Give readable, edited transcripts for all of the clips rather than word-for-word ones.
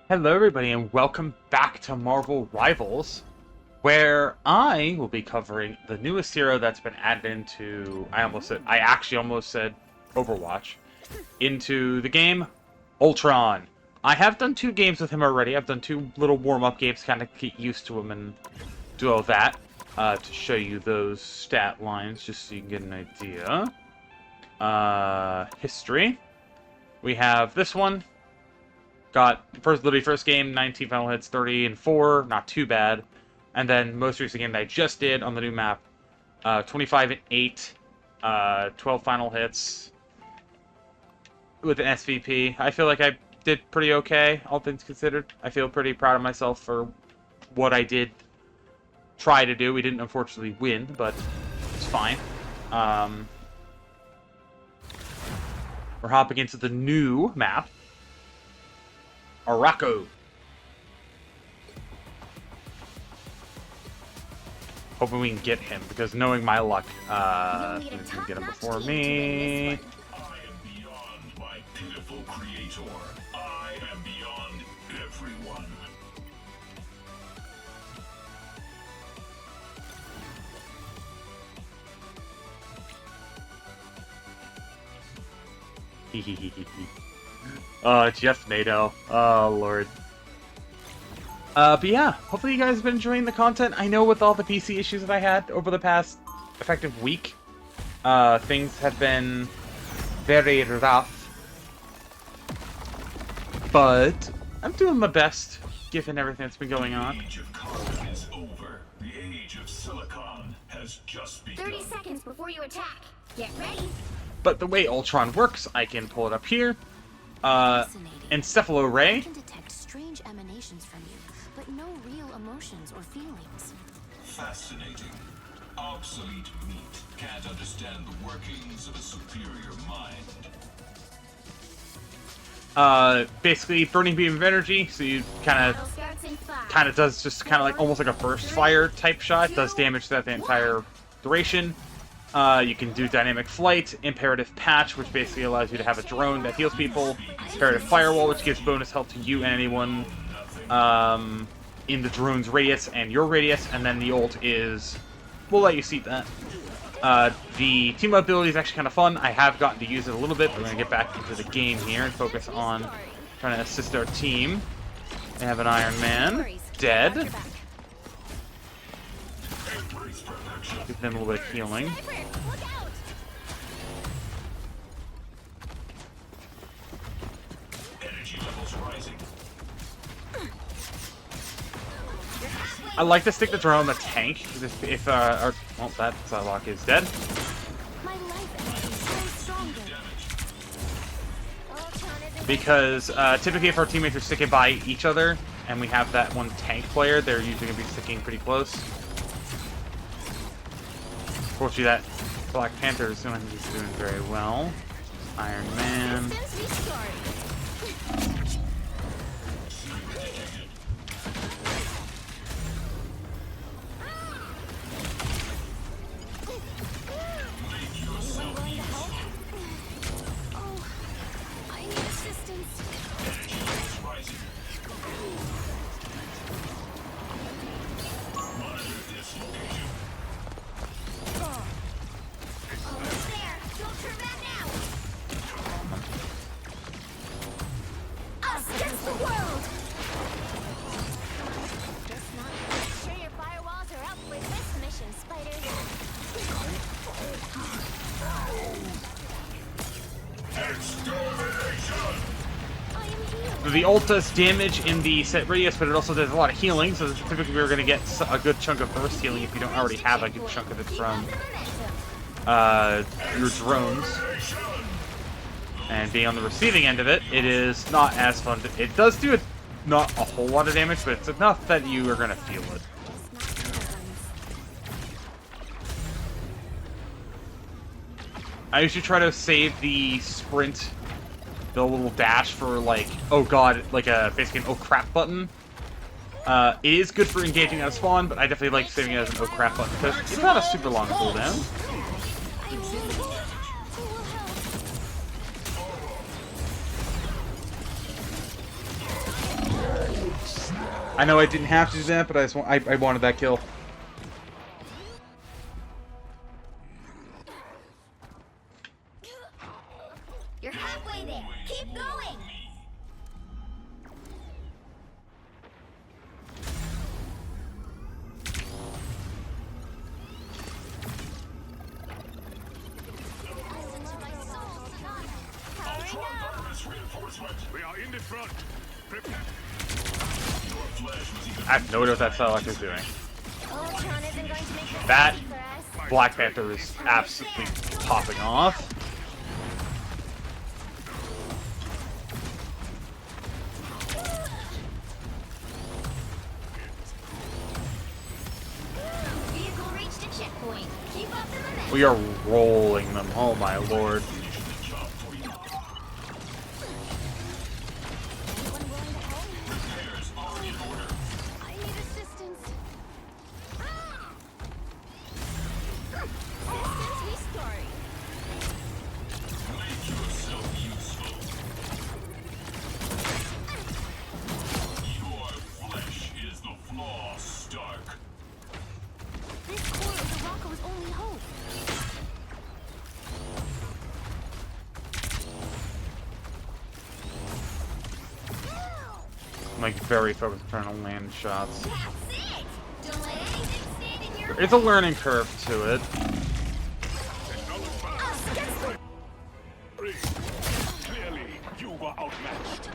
Hello everybody and welcome back to Marvel Rivals, where I will be covering the newest hero that's been added into, I actually almost said Overwatch, into the game, ULTRON. I have done 2 games with him already. I've done 2 little warm-up games, kind of get used to him and do all that, to show you those stat lines, just so you can get an idea. History. We have this one. Got first game, 19 final hits, 30 and 4, not too bad. And then most recent game that I just did on the new map, 25 and 8, 12 final hits with an SVP. I feel like I did pretty okay, all things considered. I feel pretty proud of myself for what I did try to do. We didn't unfortunately win, but it's fine. We're hopping into the new map. Araco. Hoping we can get him, because knowing my luck, we can get him before me. I am beyond my pitiful creator. I am beyond everyone. Jeff NATO. Oh, Lord. But yeah, hopefully you guys have been enjoying the content. I know with all the PC issues that I had over the past effective week, things have been very rough. But I'm doing my best, given everything that's been going on. The age of carbon is over. The age of silicon has just begun. 30 seconds before you attack. Get ready. But the way Ultron works, I can pull it up here. Encephalo I Ray. can detect strange emanations from you, but no real emotions or feelings. Fascinating. Obsolete meat can't understand the workings of a superior mind. Basically burning beam of energy, so you kind of does just kind of like almost like a burst fire type shot. Does damage throughout the entire duration. You can do dynamic flight, imperative patch, which basically allows you to have a drone that heals people, imperative firewall, which gives bonus health to you and anyone in the drone's radius and your radius, and then the ult is, we'll let you see that. The team ability is actually kind of fun. I have gotten to use it a little bit, but we're going to get back into the game here and focus on trying to assist our team. They have an Iron Man, dead. Give them a little bit of healing. Energy levels rising. I like to stick the drone on the tank if well, that Psylocke is dead. My life energy grows stronger. Because typically if our teammates are sticking by each other and we have that one tank player, they're usually going to be sticking pretty close. Unfortunately, that Black Panther is doing very well. Iron Man. I need assistance. Energy levels rising. Monitor this location. Almost there. Don't turn back now. Us against the world. Just not sure your firewalls are up with this mission, Spider. Extermination! I am healed. The ult does damage in the set radius, but it also does a lot of healing, so typically we're going to get a good chunk of burst healing if you don't already have a good chunk of it from your drones. And being on the receiving end of it, it is not as fun. It does do not a whole lot of damage, but it's enough that you are going to feel it. I usually try to save the sprint, the little dash for like, oh god, like basically an oh crap button. It is good for engaging out of spawn, but I definitely like saving it as an oh crap button because it's not a super long cooldown. I know I didn't have to do that, but I wanted that kill. You're halfway there. Keep going. We are in the front. Prepare. I have no idea what that Psylocke is doing. ULTRON isn't going to make this That easy for us. Black Panther is absolutely popping off. Vehicle reached a checkpoint. Keep up the momentum. We are rolling them. Oh my lord. Anyone willing to help? I need assistance. Systems restoring. Make yourself useful. Your flesh is the flaw, Stark. This core of the Rocco's only hope. I'm like very focused on trying to land shots. That's it. Don't let anything stand in your It's a learning curve to it. Clearly, you were outmatched.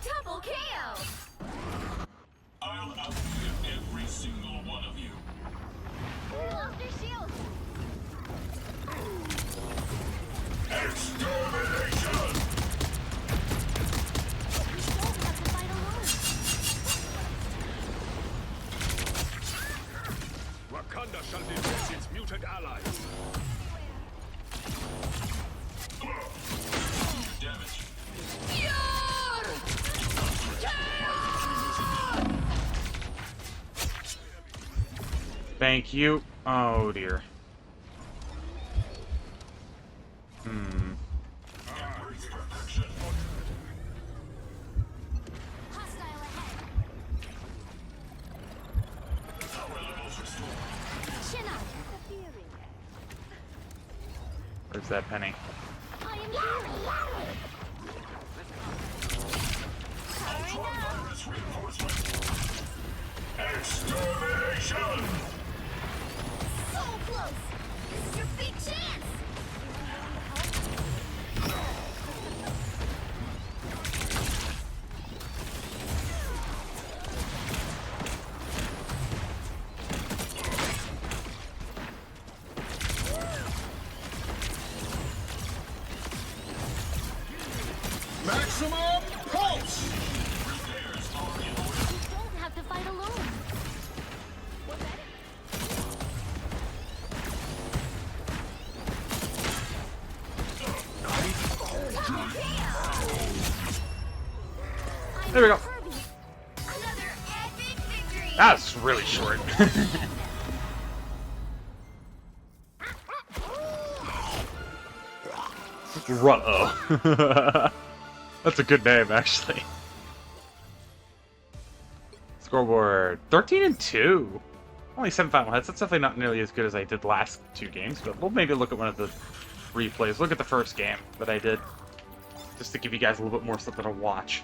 double KO. I'll outlive every single one of you. Off their shield. Extermination! We don't have to fight alone. Wakanda shall defend its mutant allies. Damage. Thank you. Oh dear. Perfection. Hostile ahead. Power levels restored. Chin up. Where's that penny? I am healing. Powering up. This reinforcement. Extermination! So close. This is your big chance. Maximum pulse! We don't have to fight alone. There we go. Kirby. Another epic victory. That's really short. Ruh-oh. That's a good name, actually. Scoreboard 13-2. Only 7 final hits. That's definitely not nearly as good as I did last 2 games, but we'll maybe look at one of the replays. Look at the first game that I did, just to give you guys a little bit more something to watch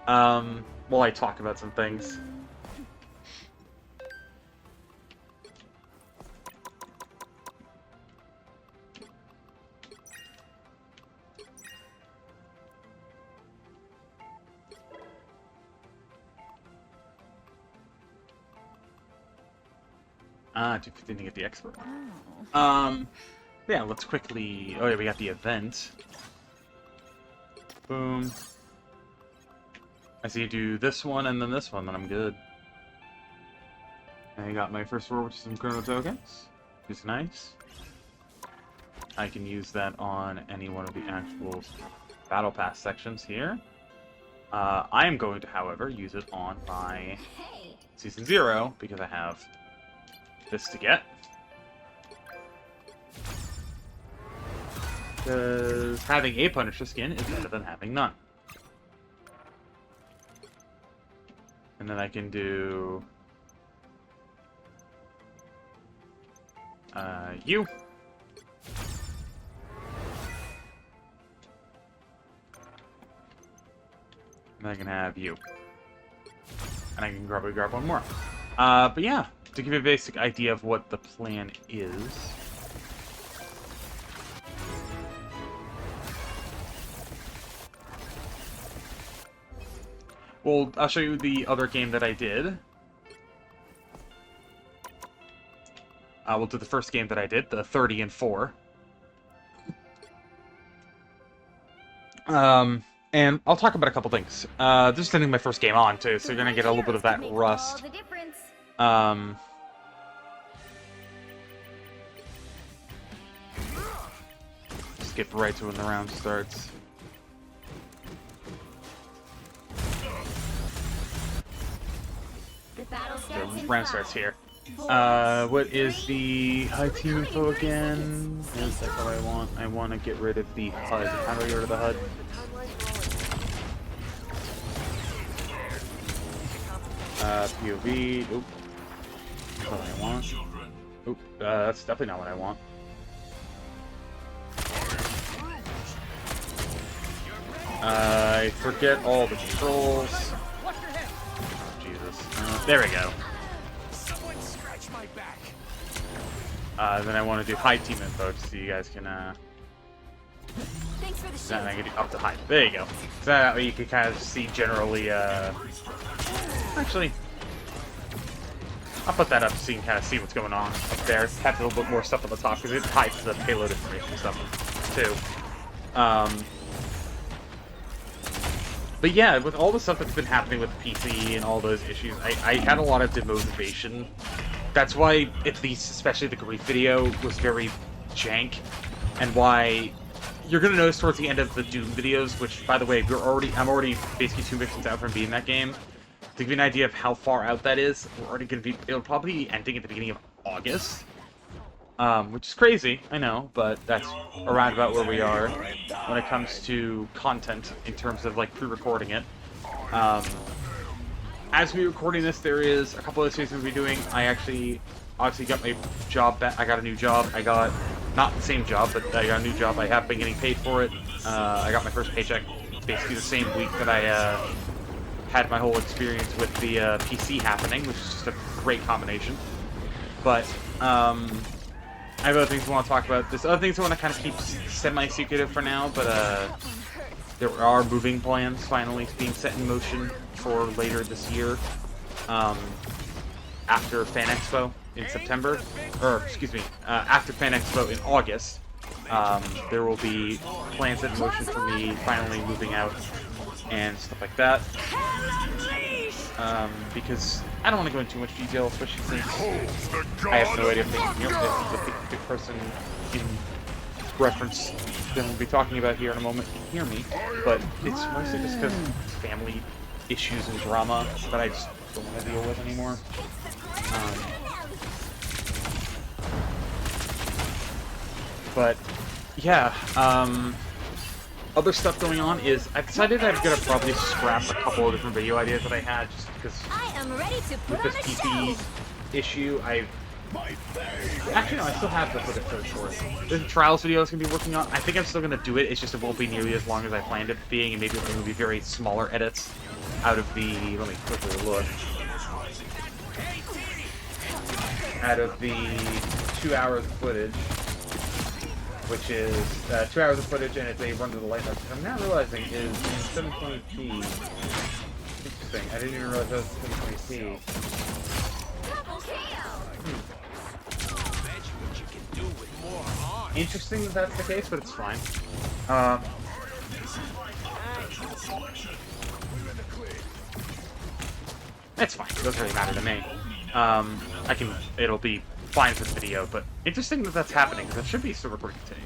while I talk about some things. Ah, 215 to get the expert. Yeah, let's quickly... Oh yeah, we got the event. Boom. I see you do this one and then this one, then I'm good. I got my first roll, which is some chrono tokens. Which is nice. I can use that on any one of the actual battle pass sections here. I am going to, however, use it on my Hey. Season 0, because I have this to get. Because having a Punisher skin is better than having none. And then I can do... you. And I can have you. And I can probably grab one more. But yeah, to give you a basic idea of what the plan is... Well, I'll show you the other game that I did. We'll do the first game that I did, the 30 and 4. And I'll talk about a couple things. This is ending my first game on, too, so you're gonna get a little bit of that rust. Skip right to when the round starts. The round starts here. What is the HUD team info again? Yes, that's what I want. I want to get rid of the HUD. How do I get rid of the HUD? POV. Oop. That's not what I want. Oop. That's definitely not what I want. I forget all the controls. Oh, Jesus. There we go. Then I want to do high team info so you guys can, then I can do up to high. There you go. So that way you can kind of see generally, actually, I'll put that up so you can kind of see what's going on up there. Have a little bit more stuff on the top because it hides the payload information stuff, too. But yeah, with all the stuff that's been happening with the PC and all those issues, I had a lot of demotivation. That's why, at least, especially the grief video, was very jank, and why you're gonna notice towards the end of the Doom videos, which, by the way, I'm already basically 2 missions out from beating that game. To give you an idea of how far out that is, we're already gonna be, it'll probably be ending at the beginning of August. Which is crazy, I know, but that's around about where we are when it comes to content in terms of, like, pre-recording it. As we're recording this, there is a couple of things we'll be doing. I actually, obviously got my job back. I got a new job. I got, not the same job, but I got a new job. I have been getting paid for it. I got my first paycheck basically the same week that I had my whole experience with the PC happening, which is just a great combination. But, I have other things I want to talk about. There's other things I want to kind of keep semi-secretive for now, but there are moving plans finally being set in motion for later this year, after Fan Expo in September, or excuse me, after Fan Expo in August. There will be plans set in motion for me finally moving out and stuff like that. Because I don't want to go into too much detail, especially since I have no idea if the person in reference that we'll be talking about here in a moment can hear me, but it's mostly just because family issues and drama that I just don't want to deal with anymore. But yeah, other stuff going on is I've decided I'm gonna probably scrap a couple of different video ideas that I had just because with this PC issue, actually no, I still have the footage for it. There's a trials video I was gonna be working on. I think I'm still gonna do it. It's just it won't be nearly as long as I planned it being, and maybe it will be very smaller edits out of the. Let me quickly look. Out of the 2 hours of footage, which is 2 hours of footage, and it's a run to the lighthouse. Which I'm now realizing is in 720p. Interesting. I didn't even realize that was 720p. Interesting that that's the case, but it's fine. That's fine. It doesn't really matter to me. It'll be fine for the video, but interesting that that's happening, because it should be still recording today.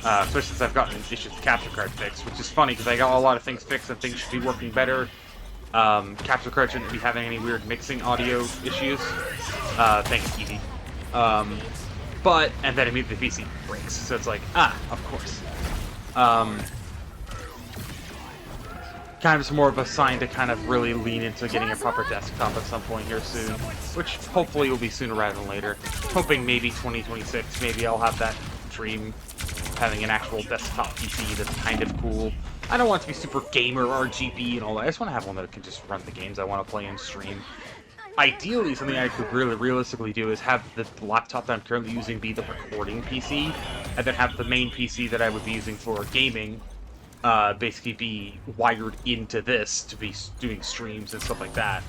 Especially since I've gotten issues with the capture card fixed, which is funny, because I got a lot of things fixed and things should be working better. Capture card shouldn't be having any weird mixing audio issues. Thanks, Evie. And then immediately the PC breaks, so it's like, of course. kind of just more of a sign to kind of really lean into getting a proper desktop at some point here soon, which hopefully will be sooner rather than later. Hoping maybe 2026, maybe I'll have that dream, having an actual desktop PC that's kind of cool. I don't want it to be super gamer RGB and all that. I just want to have one that can just run the games I want to play and stream. Ideally, something I could really realistically do is have the laptop that I'm currently using be the recording PC, and then have the main PC that I would be using for gaming basically be wired into this to be doing streams and stuff like that.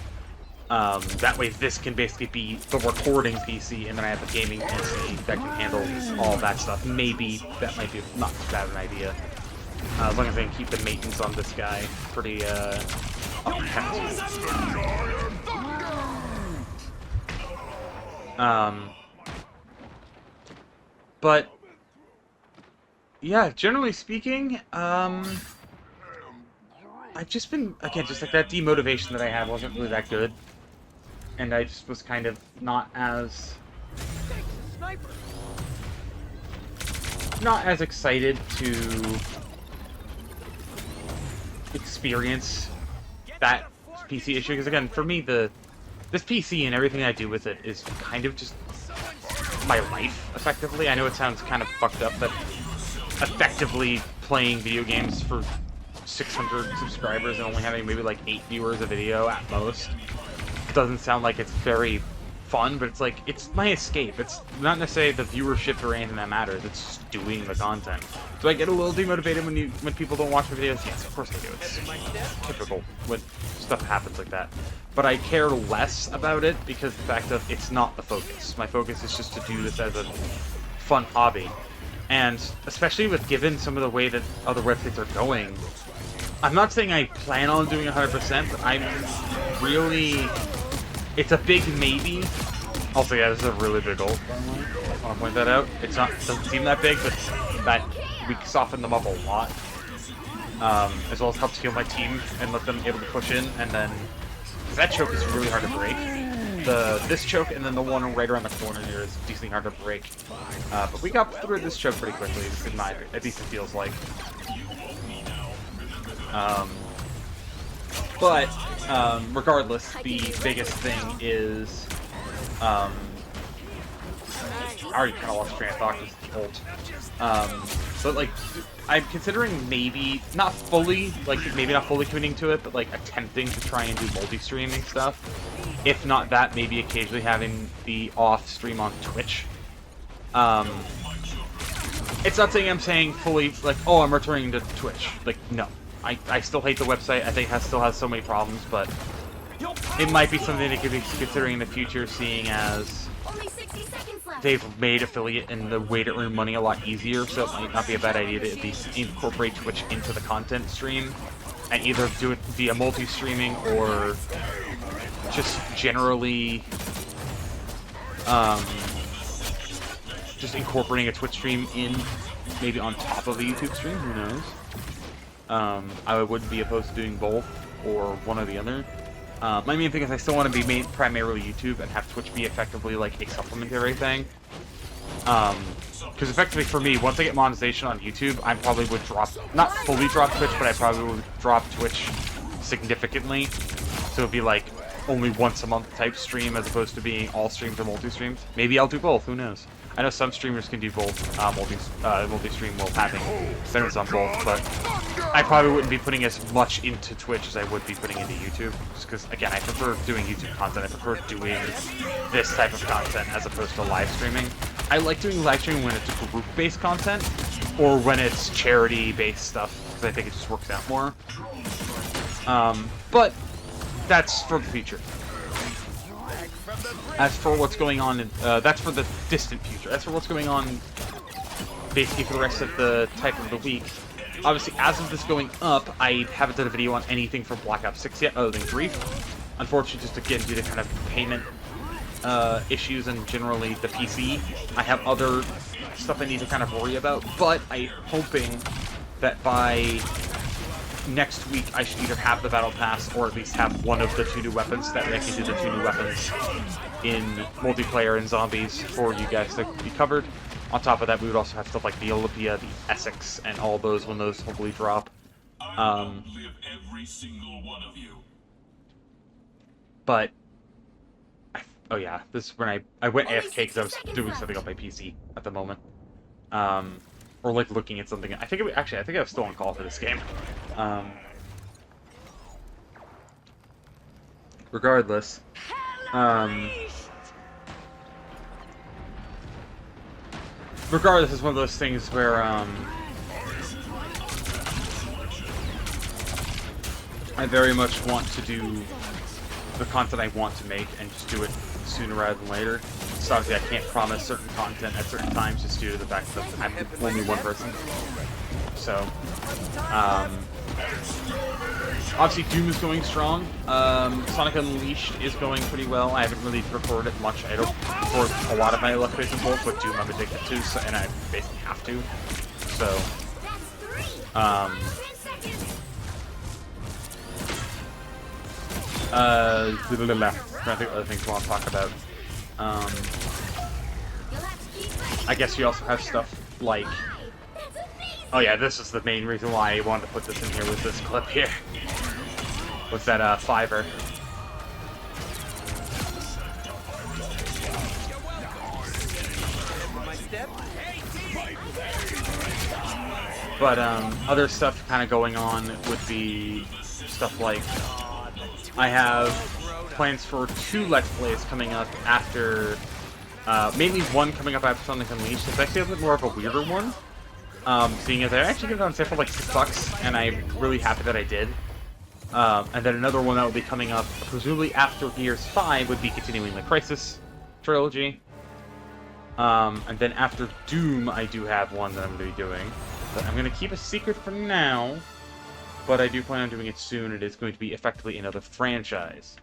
That way this can basically be the recording PC, and then I have a gaming PC that can handle all that stuff. Maybe that might be not too bad of an idea. As long as I can keep the maintenance on this guy pretty, kept. But, yeah, generally speaking, I've just been, again, just like that demotivation that I had wasn't really that good. And I just was kind of not as excited to experience that PC issue, because again, for me, this PC and everything I do with it is kind of just my life, effectively. I know it sounds kind of fucked up, but effectively playing video games for 600 subscribers and only having maybe like 8 viewers a video at most doesn't sound like it's very fun, but it's like, it's my escape. It's not necessarily the viewership or anything that matters, it's just doing the content. Do I get a little demotivated when people don't watch my videos? Yes, of course I do. It's typical when stuff happens like that. But I care less about it because the fact of it's not the focus. My focus is just to do this as a fun hobby. And especially with given some of the way that other websites are going, I'm not saying I plan on doing 100%, but I'm really... It's a big maybe. Also, yeah, this is a really big goal. I want to point that out. It doesn't seem that big, but that we softened them up a lot. As well as helped heal my team and let them able to push in, and then... That choke is really hard to break. This choke and then the one right around the corner here is decently hard to break. But we got through this choke pretty quickly, at least it feels like. Regardless, the biggest thing is, I already kind of lost train of thought because of the ult. But like, I'm considering maybe not fully committing to it, but like attempting to try and do multi-streaming stuff. If not that, maybe occasionally having the off stream on Twitch. It's not saying I'm saying fully like, oh, I'm returning to Twitch. Like, no. I still hate the website. I think it still has so many problems, but it might be something that could be considering in the future, seeing as they've made affiliate and the way to earn money a lot easier, so it might not be a bad idea to at least incorporate Twitch into the content stream, and either do it via multi-streaming or just generally just incorporating a Twitch stream in, maybe on top of a YouTube stream, who knows. I wouldn't be opposed to doing both, or one or the other. My main thing is I still want to be primarily YouTube and have Twitch be effectively like a supplementary thing. Because effectively for me, once I get monetization on YouTube, I probably would not fully drop Twitch, but I probably would drop Twitch significantly. So it'd be like only once a month type stream as opposed to being all streams or multi-streams. Maybe I'll do both, who knows. I know some streamers can do both, multi-stream while having centers on both, but I probably wouldn't be putting as much into Twitch as I would be putting into YouTube, just because, again, I prefer doing YouTube content. I prefer doing this type of content as opposed to live streaming. I like doing live streaming when it's group-based content, or when it's charity-based stuff, because I think it just works out more. But that's for the future. As for what's going on, that's for the distant future. As for what's going on, basically for the rest of the type of the week, obviously as of this going up, I haven't done a video on anything for Black Ops 6 yet, other than Grief. Unfortunately, just again due to kind of payment issues and generally the PC, I have other stuff I need to kind of worry about. But I'm hoping that by next week I should either have the Battle Pass or at least have one of the 2 new weapons. That way I can do the 2 new weapons in multiplayer and zombies for you guys to be covered. On top of that, we would also have stuff like the Olympia, the Essex, and all those when those hopefully drop. every single one of you. But oh yeah, this is when I went AFK because I was doing something on my PC at the moment, or like looking at something. I think actually I think I was still on call for this game. Regardless, regardless, it's one of those things where I very much want to do the content I want to make and just do it sooner rather than later. So obviously I can't promise certain content at certain times just due to the fact that I'm only one person. So, obviously Doom is going strong. Sonic Unleashed is going pretty well. I haven't really recorded it much. I don't record a lot of my Let's Plays and Bolts, but Doom I'm addicted to, so, and I basically have to. So, trying to think of other things I want to talk about. I guess you also have stuff like... Oh yeah, this is the main reason why I wanted to put this in here with this clip here. Was that Fiverr. But other stuff kind of going on would be stuff like... I have plans for 2 Let's Plays coming up after, mainly one coming up after Sonic Unleashed. It's actually a bit more of a weirder one, seeing as I actually got it on sale for like $6, and I'm really happy that I did. And then another one that will be coming up, presumably after Gears 5, would be continuing the Crisis trilogy. And then after Doom, I do have one that I'm going to be doing. But I'm going to keep a secret for now. But I do plan on doing it soon. It is going to be effectively another franchise.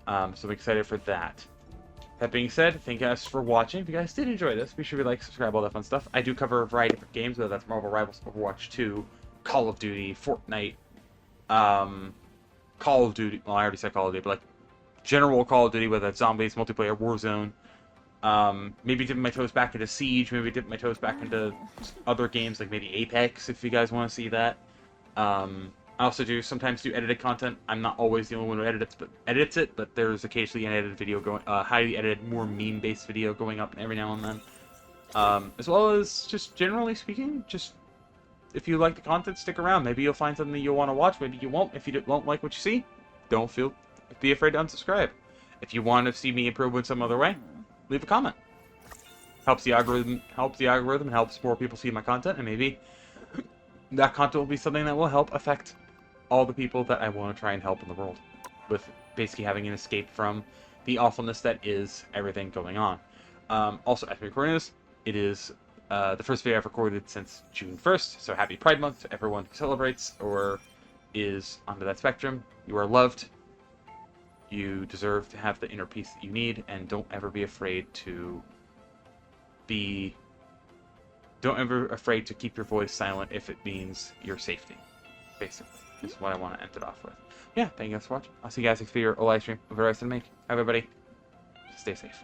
So I'm excited for that. That being said, thank you guys for watching. If you guys did enjoy this, be sure to like, subscribe, all that fun stuff. I do cover a variety of different games, whether that's Marvel Rivals, Overwatch 2, Call of Duty, Fortnite, Call of Duty, well I already said Call of Duty, but like general Call of Duty, whether that's zombies, multiplayer, Warzone, maybe dipping my toes back into Siege, maybe dipping my toes back into other games like maybe Apex if you guys want to see that. I also sometimes do edited content. I'm not always the only one who edits it, but there's occasionally an edited video going, highly edited, more meme-based video going up every now and then. As well as just generally speaking, just if you like the content, stick around. Maybe you'll find something you'll want to watch. Maybe you won't. If you won't like what you see, don't be afraid to unsubscribe. If you want to see me improve in some other way, leave a comment. Helps the algorithm, and helps more people see my content, and maybe that content will be something that will help affect all the people that I want to try and help in the world, with basically having an escape from the awfulness that is everything going on. Also, as we recording this, it is the first video I've recorded since June 1st, so happy Pride Month to everyone who celebrates or is onto that spectrum. You are loved. You deserve to have the inner peace that you need, and don't ever be afraid to keep your voice silent if it means your safety, basically. Is what I want to end it off with. Yeah, thank you guys for watching. I'll see you guys next video or live stream of the rest of the make. Everybody, stay safe.